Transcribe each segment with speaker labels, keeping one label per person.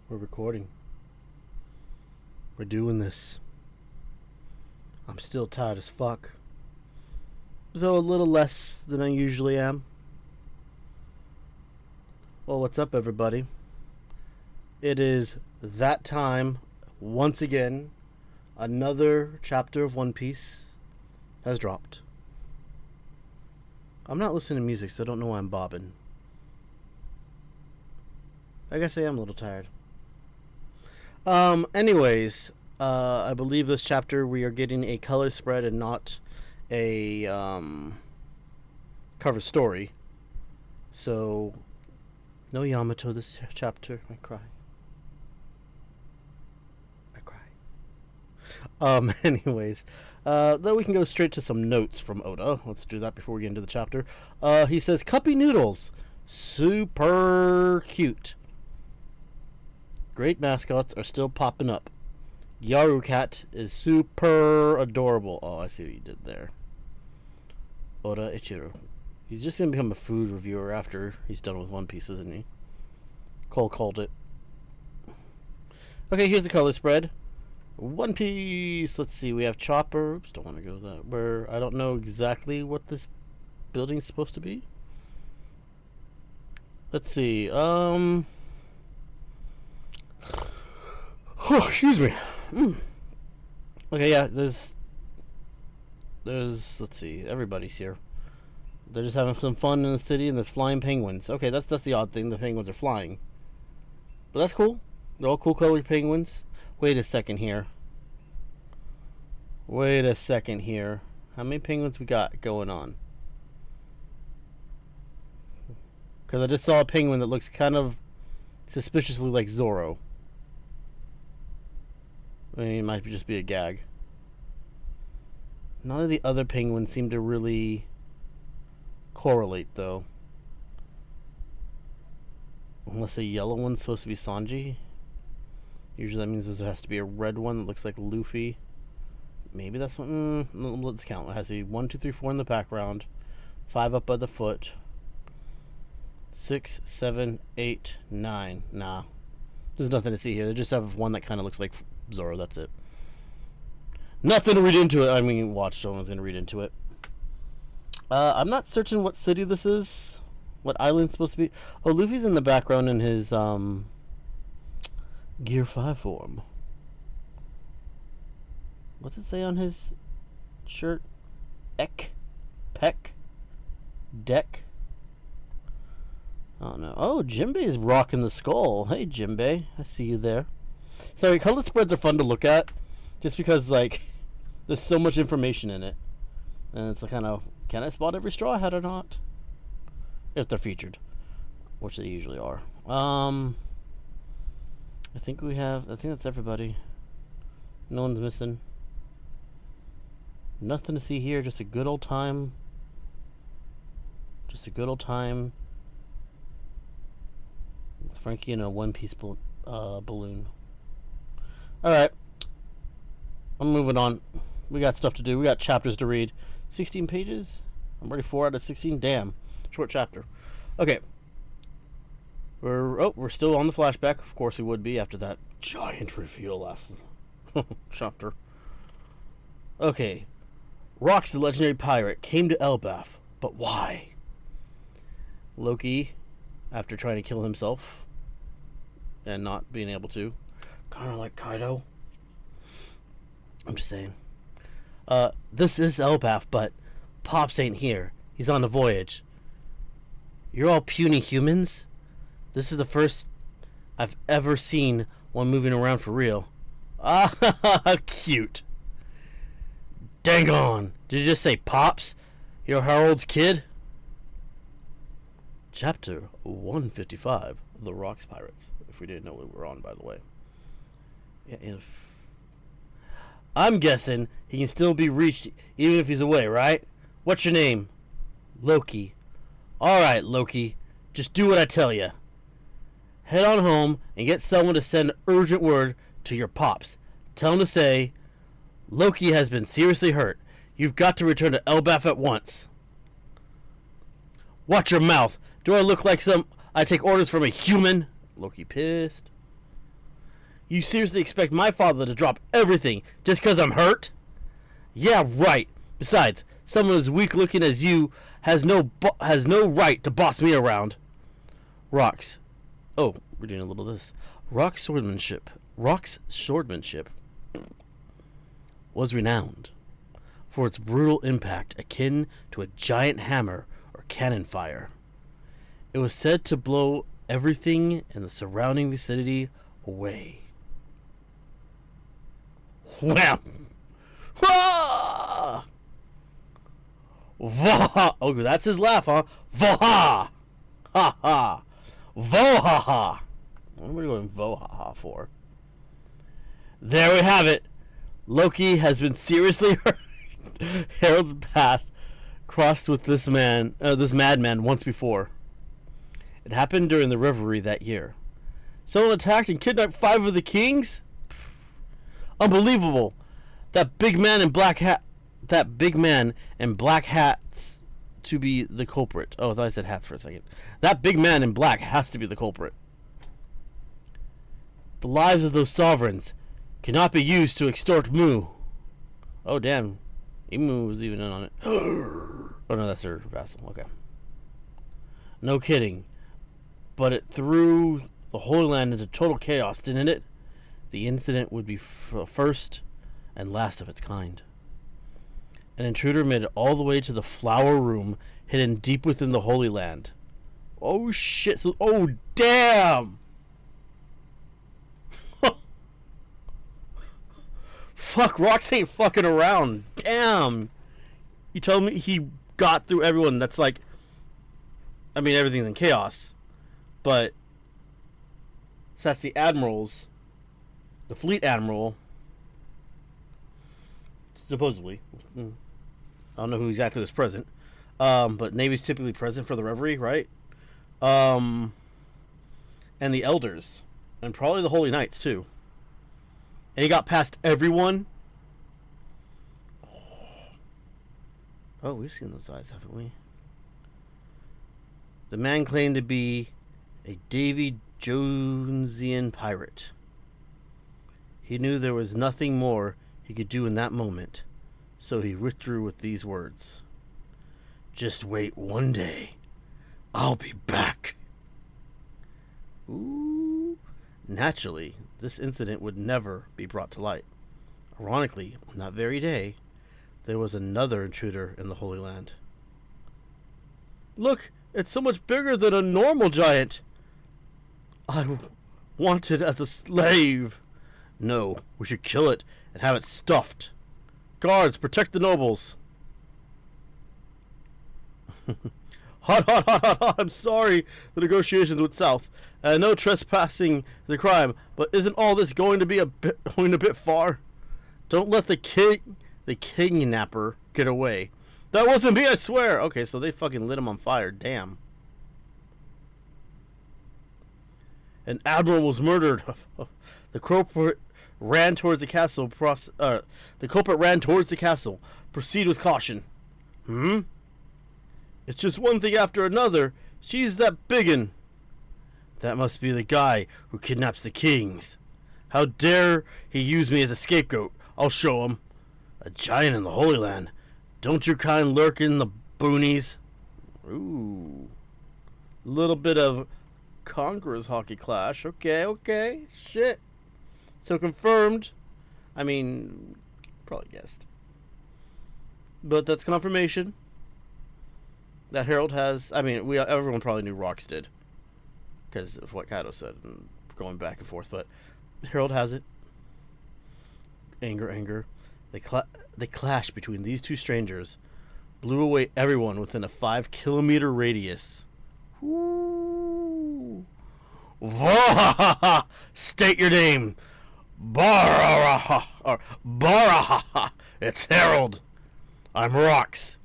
Speaker 1: We're recording. We're doing this. I'm still tired as fuck. Though a little less than I usually am. Well, what's up, everybody? It is that time once again. Another chapter of One Piece has dropped. I'm not listening to music, so I don't know why I'm bobbing. I guess I am a little tired. Anyways, I believe this chapter we are getting a color spread and not a cover story. So, no Yamato this chapter. I cry. Anyways, though we can go straight to some notes from Oda. Let's do that before we get into the chapter. He says, Cuppy Noodles, super cute. Great mascots are still popping up. Yaru Cat is super adorable. Oh, I see what you did there. Oda Ichiro. He's just going to become a food reviewer after he's done with One Piece, isn't he? Cole called it. Okay, here's the color spread. One Piece. Let's see. We have Chopper. Oops, don't want to go that. Where I don't know exactly what this building is supposed to be. Let's see. Oh, excuse me. Okay, yeah. There's. Let's see. Everybody's here. They're just having some fun in the city, and there's flying penguins. Okay, that's the odd thing. The penguins are flying, but that's cool. They're all cool colored penguins. Wait a second here. How many penguins we got going on? Because I just saw a penguin that looks kind of suspiciously like Zoro. I mean, it might just be a gag. None of the other penguins seem to really correlate, though. Unless the yellow one's supposed to be Sanji. Usually that means there has to be a red one that looks like Luffy. Maybe that's one. Let's count. It has to be 1, 2, 3, 4 in the background. 5 up by the foot. 6, 7, 8, 9. Nah. There's nothing to see here. They just have one that kind of looks like Zoro. That's it. Nothing to read into it. I mean, watch. Someone's going to read into it. I'm not certain what city this is. What island's supposed to be. Oh, Luffy's in the background in his, Gear 5 form. What's it say on his shirt? Peck? Deck? Oh no. Oh, Jinbei's rocking the skull. Hey, Jinbei. I see you there. Sorry, color spreads are fun to look at. Just because, like, there's so much information in it. And it's kind of, can I spot every straw hat or not? If they're featured. Which they usually are. I think that's everybody. No one's missing. Nothing to see here, just a good old time. With Frankie in a One Piece balloon. Alright. I'm moving on. We got stuff to do. We got chapters to read. 16 pages? I'm already 4 out of 16. Damn. Short chapter. Okay. We're still on the flashback. Of course we would be after that giant reveal last chapter. Okay. Rox, the legendary pirate, came to Elbaf. But why? Loki, after trying to kill himself and not being able to. Kind of like Kaido. I'm just saying. This is Elbaf, but Pops ain't here. He's on a voyage. You're all puny humans? This is the first I've ever seen one moving around for real. Ah, cute. Dang on. Did you just say Pops? You're Harold's kid? Chapter 155 of The Rox Pirates. If we didn't know what we were on, by the way. Yeah, I'm guessing he can still be reached even if he's away, right? What's your name? Loki. Alright, Loki. Just do what I tell you. Head on home and get someone to send urgent word to your Pops. Tell him to say, Loki has been seriously hurt. You've got to return to Elbaf at once. Watch your mouth. Do I look like I take orders from a human? Loki pissed. You seriously expect my father to drop everything just because I'm hurt? Yeah, right. Besides, someone as weak-looking as you has no right to boss me around. Rock's. Oh, we're doing a little of this. Rock's swordmanship was renowned for its brutal impact akin to a giant hammer or cannon fire. It was said to blow everything in the surrounding vicinity away. Wham! Wah! Vaha! Oh, that's his laugh, huh? Vaha! Ha ha! Vohaha! What are we going Vohaha for? There we have it. Loki has been seriously hurt. Harold's path crossed with this madman once before. It happened during the revelry that year. Someone attacked and kidnapped 5 of the kings? Unbelievable. That big man in black hats to be the culprit. Oh, I thought I said hats for a second. That big man in black has to be the culprit. The lives of those sovereigns cannot be used to extort Mu. Oh, damn. Emu was even in on it. Oh, no, that's her vassal. Okay. No kidding. But it threw the Holy Land into total chaos, didn't it? The incident would be first and last of its kind. An intruder made it all the way to the flower room hidden deep within the Holy Land. Oh, shit. Oh, damn! Fuck, Rox ain't fucking around. Damn. You told me he got through everyone. That's like... I mean, everything's in chaos. But... So that's the admirals. The fleet admiral. Supposedly. I don't know who exactly was present. But Navy's typically present for the revelry, right? And the elders. And probably the Holy Knights, too. And he got past everyone. Oh, we've seen those eyes, haven't we? The man claimed to be a Davy Jonesian pirate. He knew there was nothing more he could do in that moment, so he withdrew with these words. Just wait one day. I'll be back. Ooh. Naturally, this incident would never be brought to light. Ironically, on that very day, there was another intruder in the Holy Land. Look, it's so much bigger than a normal giant. I want it as a slave. No, we should kill it and have it stuffed. Guards, protect the nobles. Hot, hot, hot, hot, hot. I'm sorry. The negotiations went south. No trespassing the crime, but isn't all this going a bit far? Don't let the kidnapper get away. That wasn't me, I swear. Okay, so they fucking lit him on fire. Damn. An admiral was murdered. The culprit ran towards the castle. Proceed with caution. It's just one thing after another. She's that biggin. That must be the guy who kidnaps the kings. How dare he use me as a scapegoat? I'll show him. A giant in the Holy Land. Don't your kind lurk in the boonies? Ooh. Little bit of Conqueror's hockey clash. Okay. Shit. So confirmed. I mean, probably guessed. But that's confirmation. That Harold has... I mean, everyone probably knew Rox did. Because of what Kaido said. And going back and forth. But Harold has it. Anger. The clash between these two strangers blew away everyone within a 5-kilometer radius. Ooh. State your name. Baraha. It's Harold. I'm Rox.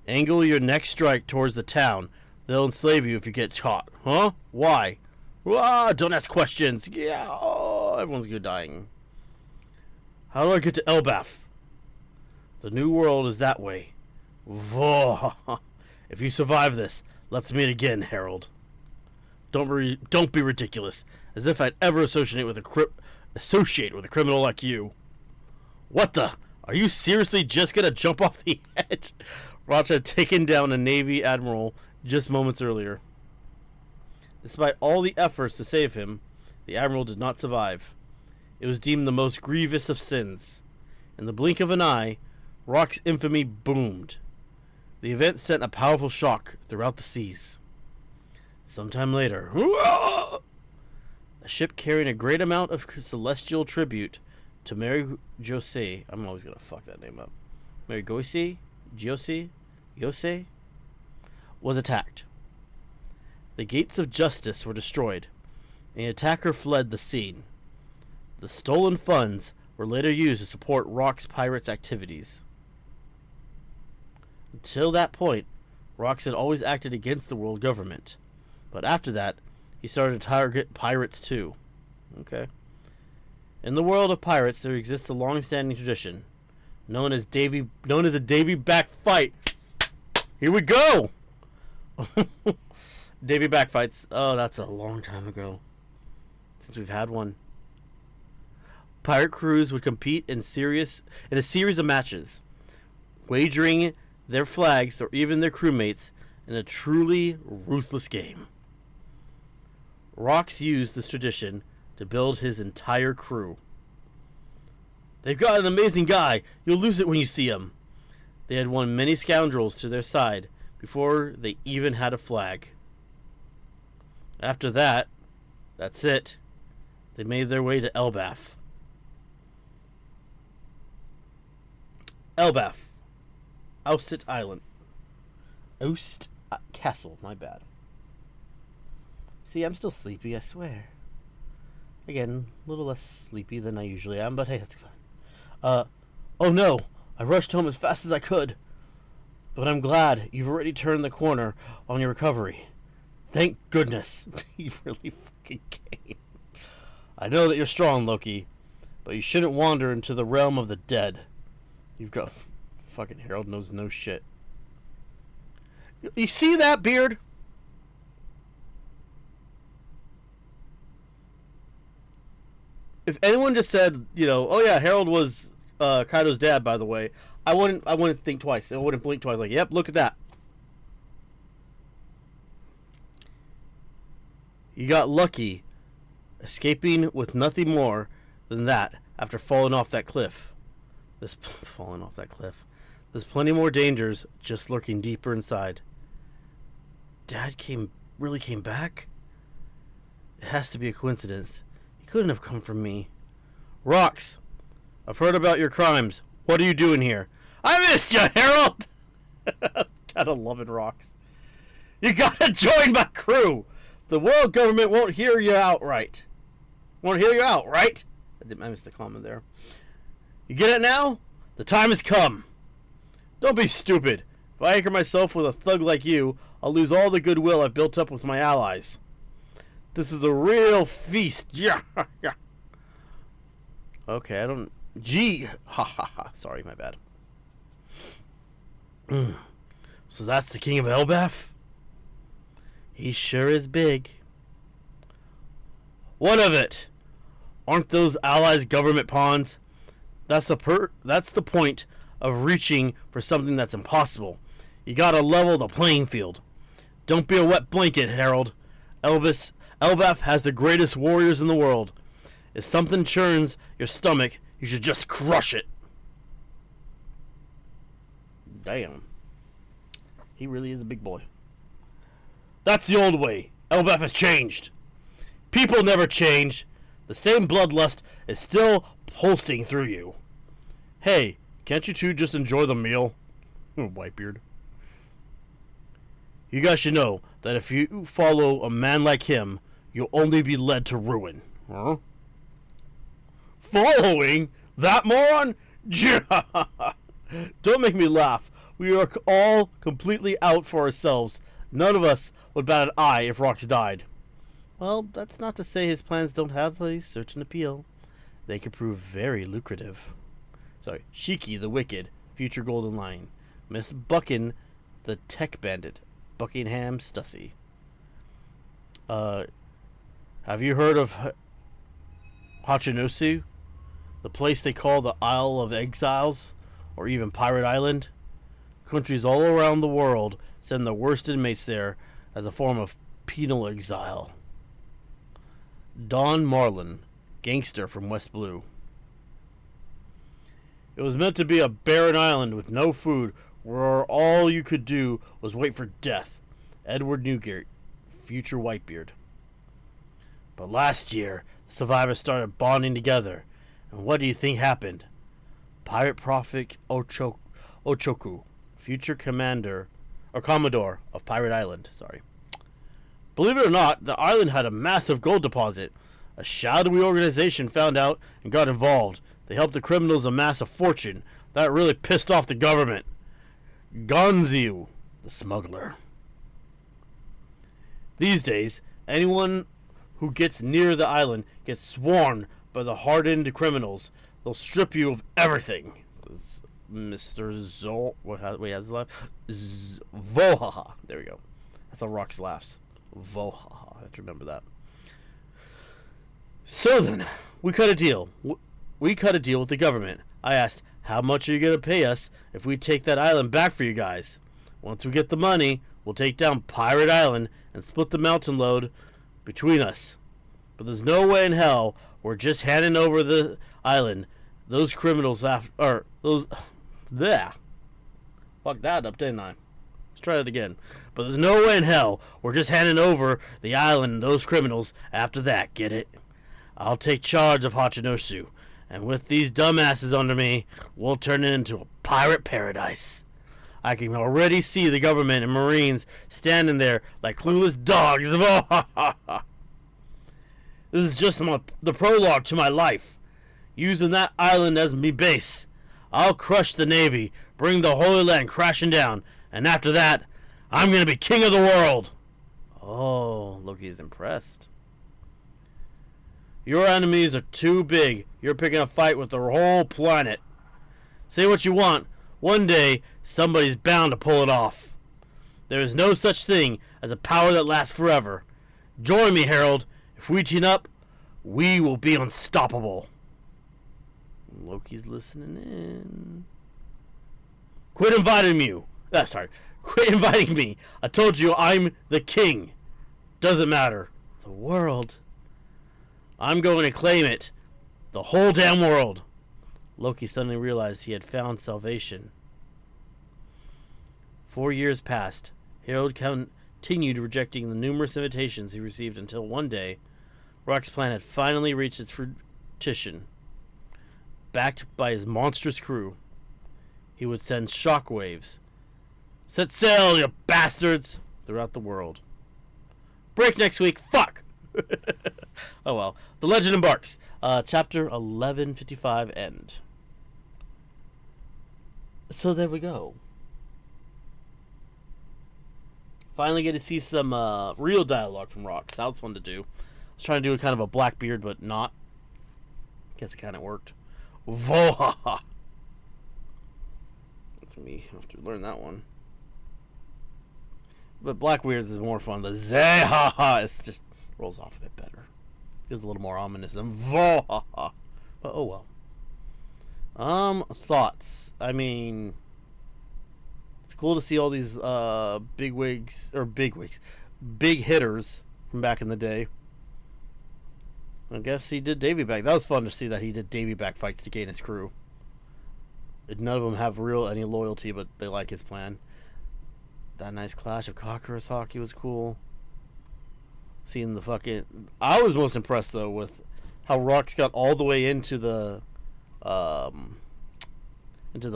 Speaker 1: Angle your next strike towards the town. They'll enslave you if you get caught. Huh? Why? Don't ask questions. Yeah, everyone's good dying. How do I get to Elbaf? The new world is that way. If you survive this, let's meet again, Harold. Don't be ridiculous. As if I'd ever associate with a associate with a criminal like you. What the? Are you seriously just gonna jump off the edge? Roch had taken down a Navy admiral just moments earlier. Despite all the efforts to save him, the admiral did not survive. It was deemed the most grievous of sins. In the blink of an eye, Roch's infamy boomed. The event sent a powerful shock throughout the seas. Sometime later, a ship carrying a great amount of celestial tribute to Mary Jose, I'm always going to fuck that name up, Mary Jose, was attacked. The gates of justice were destroyed, and the attacker fled the scene. The stolen funds were later used to support Roch's pirates' activities. Until that point, Rox had always acted against the world government. But after that, he started to target pirates too. Okay. In the world of pirates, there exists a long-standing tradition known as a Davy back fight. Here we go. Davy back fights. Oh, that's a long time ago since we've had one. Pirate crews would compete in a series of matches, wagering their flags or even their crewmates in a truly ruthless game. Rox used this tradition to build his entire crew. They've got an amazing guy. You'll lose it when you see him. They had won many scoundrels to their side before they even had a flag. After that, that's it. They made their way to Elbaf. Elbaf. Oustet Island. Oust Castle, my bad. See, I'm still sleepy, I swear. Again, a little less sleepy than I usually am, but hey, that's fine. Oh no! I rushed home as fast as I could. But I'm glad you've already turned the corner on your recovery. Thank goodness. You really fucking came. I know that you're strong, Loki, but you shouldn't wander into the realm of the dead. You've got... Fucking Harold knows no shit. You see that, Beard? If anyone just said, you know, oh yeah, Harold was Kaido's dad, by the way, I wouldn't think twice. I wouldn't blink twice. Like, yep, look at that. You got lucky, escaping with nothing more than that after falling off that cliff. Falling off that cliff. There's plenty more dangers just lurking deeper inside. Dad really came back? It has to be a coincidence. He couldn't have come from me. Rox, I've heard about your crimes. What are you doing here? I missed you, Harold! Kinda loving Rox. You gotta join my crew! The world government won't hear you out right. Won't hear you out, right? I missed the comment there. You get it now? The time has come. Don't be stupid. If I anchor myself with a thug like you, I'll lose all the goodwill I've built up with my allies. This is a real feast. Yeah. Okay, I don't... Gee. Ha ha ha. Sorry, my bad. So that's the king of Elbaf? He sure is big. What of it? Aren't those allies government pawns? That's the point of reaching for something that's impossible. You gotta level the playing field. Don't be a wet blanket, Harold. Elbaf has the greatest warriors in the world. If something churns your stomach, you should just crush it. Damn. He really is a big boy. That's the old way. Elbaf has changed. People never change. The same bloodlust is still pulsing through you. Hey, can't you two just enjoy the meal? Whitebeard. You guys should know that if you follow a man like him, you'll only be led to ruin. Huh? Following? That moron? Don't make me laugh. We are all completely out for ourselves. None of us would bat an eye if Rox died. Well, that's not to say his plans don't have a certain appeal. They could prove very lucrative. Sorry, Shiki the Wicked, future Golden Lion. Miss Buckin, the Tech Bandit. Buckingham Stussy. Have you heard of... Hachinosu, the place they call the Isle of Exiles, or even Pirate Island. Countries all around the world send the worst inmates there as a form of penal exile. Don Marlin, gangster from West Blue. It was meant to be a barren island with no food, where all you could do was wait for death. Edward Newgate, future Whitebeard. But last year, the survivors started bonding together, and what do you think happened? Pirate Prophet Ochoku, future commander, or commodore of Pirate Island, Believe it or not, the island had a massive gold deposit. A shadowy organization found out and got involved. They helped the criminals amass a fortune. That really pissed off the government. Gonziu, the smuggler. These days, anyone who gets near the island gets swarmed by the hardened criminals. They'll strip you of everything. Mr. Wait, has his laugh? Vohaha. There we go. That's how Rox laughs. Vohaha. I have to remember that. So then, we cut a deal. We cut a deal with the government. I asked, how much are you going to pay us if we take that island back for you guys? Once we get the money, we'll take down Pirate Island and split the mountain load between us. But there's no way in hell we're just handing over the island. Those criminals Fuck that up, didn't I? Let's try it again. But there's no way in hell we're just handing over the island and those criminals after that, get it? I'll take charge of Hachinosu, and with these dumbasses under me, we'll turn it into a pirate paradise. I can already see the government and Marines standing there like clueless dogs. This is just the prologue to my life. Using that island as me base, I'll crush the Navy, bring the Holy Land crashing down, and after that, I'm going to be king of the world. Oh, Loki is impressed. Your enemies are too big. You're picking a fight with the whole planet. Say what you want. One day, somebody's bound to pull it off. There is no such thing as a power that lasts forever. Join me, Harold. If we team up, we will be unstoppable. Loki's listening in. Quit inviting me. Quit inviting me. I told you I'm the king. Doesn't matter. The world. I'm going to claim it. The whole damn world. Loki suddenly realized he had found salvation. 4 years passed. Harold continued rejecting the numerous invitations he received until one day, Rock's plan had finally reached its fruition. Backed by his monstrous crew, he would send shockwaves. Set sail, you bastards! Throughout the world. Break next week. Fuck! Oh well. The Legend embarks. Chapter 1155 end. So there we go. Finally get to see some real dialogue from Rock. Sounds fun to do. I was trying to do a kind of a Blackbeard, but not. Guess it kind of worked. Vohaha. That's me. I have to learn that one. But Blackbeard's is more fun. The Zehaha it just rolls off a bit better. Feels a little more ominous than Vohaha. But oh well. Thoughts. I mean, it's cool to see all these big hitters from back in the day. I guess he did Davy back. That was fun to see that he did Davy back fights to gain his crew. None of them have any loyalty, but they like his plan. That nice clash of Cockers hockey was cool. Seeing the fucking... I was most impressed, though, with how Rox got all the way into the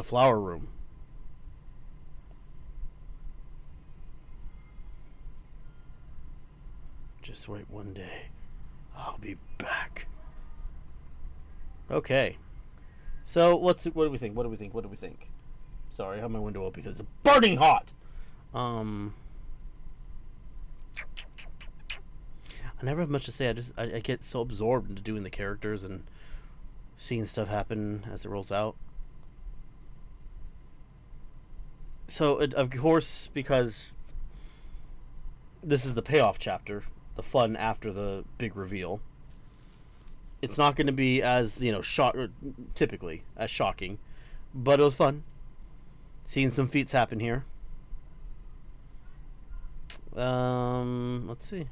Speaker 1: flower room. Just wait one day. I'll be back. Okay. So, what do we think? What do we think? Sorry, I have my window open because it's burning hot. I never have much to say. I get so absorbed into doing the characters and seeing stuff happen as it rolls out. So, of course, because this is the payoff chapter, the fun after the big reveal, It's not going to be as, typically as shocking, but it was fun. Seeing some feats happen here. Let's see.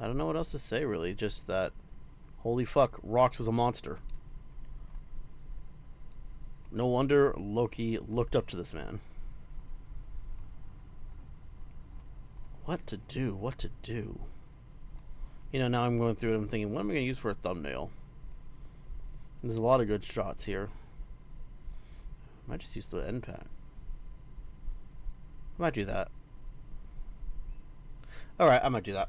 Speaker 1: I don't know what else to say, really. Just that, holy fuck, Rox was a monster. No wonder Loki looked up to this man. What to do? What to do? Now I'm going through it. I'm thinking, what am I going to use for a thumbnail? There's a lot of good shots here. I might just use the end pat. I might do that. Alright, I might do that.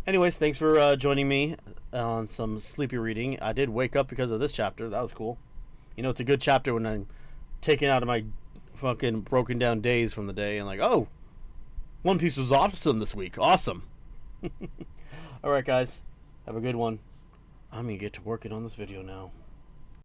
Speaker 1: Anyways, thanks for joining me on some sleepy reading. I did wake up because of this chapter. That was cool. It's a good chapter when I'm taken out of my fucking broken down days from the day and like, oh, One Piece was awesome this week. Awesome. Alright, guys. Have a good one. I'm going to get to working on this video now.